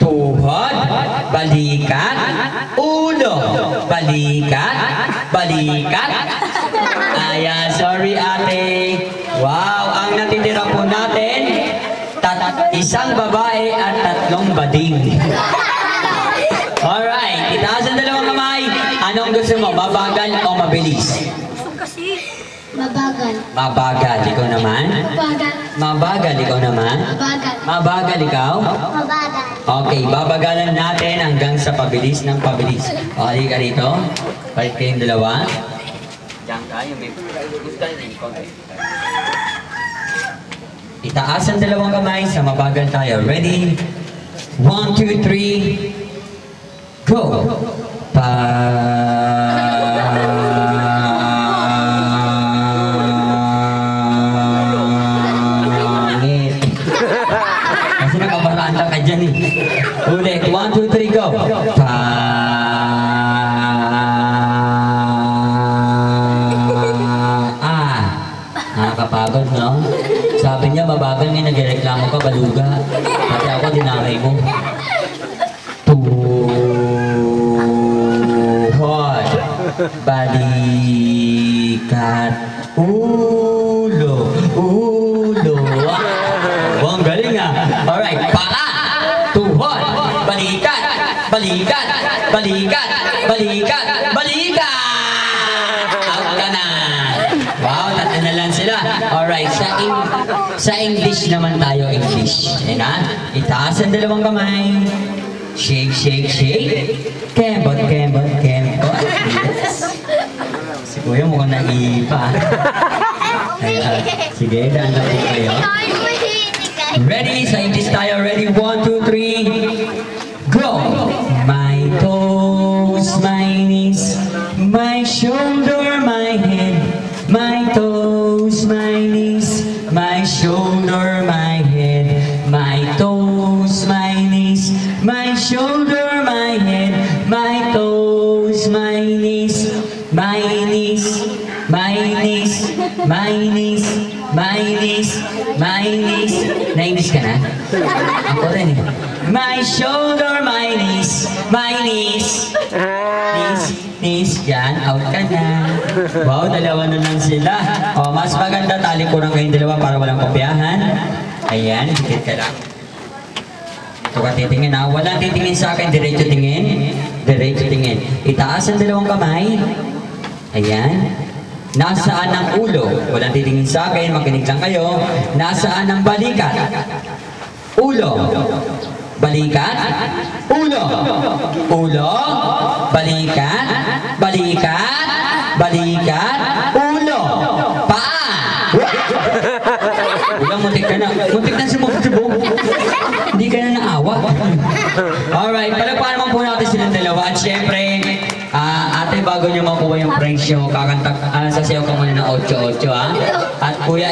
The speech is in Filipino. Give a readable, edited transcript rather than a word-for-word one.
tuhod, balikat, ulo, balikat, balikat. Ayan, sorry ate. Wow, ang natitira po natin, isang babae at 3 bading. Alright, itaas ang 2 kamay. Anong gusto mo, mabagal o mabilis? Mabagal. Mabagal, ikaw naman? Mabagal. Mabagal, ikaw naman? Mabagal. Mabagal, ikaw? Mabagal. Okay, babagalan natin hanggang sa pabilis ng pabilis. O, halika rito. Balik kayong 2. Diyan kayo, may gusto rin konti. Itaas ang 2 kamay sa mabagal tayo. Ready? 1, 2, 3. Go! Pangit. Kasi nakabaranda ka dyan eh. Ulit. 1, 2, 3, go! Nakakapagod, no? Sabi niya, mabagal nga, nagreklamo ka, baluga. Pati ako, dinamay mo. Tuhod, balikat, ulo, ulo. Oh, ang galing ah. Alright, paa, tuhod, balikat, balikat, balikat, balikat, balikat. Out ka na. Wow, tatlo na lang sila. Alright, sa English naman tayo, English. Ayan ha? Itaas ang 2 kamay. Shake, shake, shake. Kembot, kembot, kembot. Si Kuya mukhang naipa. Sige, daan na po kayo. Ready? Sa English tayo. Ready? 1, 2, 3. Go! My toes, my knees, my shoulder, my head, my toes, my knees, my shoulder, my head, my toes, my knees, my shoulder, my head, my toes, my knees, my knees, my knees, my knees, my knees, my knees. Nainis ka na? Ako rin eh. My shoulder, my knees, my knees. Knees, knees, yan, out ka na. Wow, 2 na lang sila. O, mas maganda talikuran kayong 2 para walang kopyahan. Ayan, higit ka lang. Ito ka titingin ha. Walang titingin sa akin, diretso tingin. Diretso tingin. Itaas ang 2 kamay. Ayan. Nasaan ang ulo? Walang titingin sa akin, makinig lang kayo. Nasaan ang balikat? Ulo. Balikat, ulo, ulo, balikat, balikat, balikat, ulo, paa. Ulang, muntik ka na. Muntik na sumubog. Hindi ka na naawa. Alright, palagpakan naman po natin silang 2. At syempre, ate, bago nyo makuha yung pranks nyo, sasayaw ka muna ng 8-8 ha. At kuya,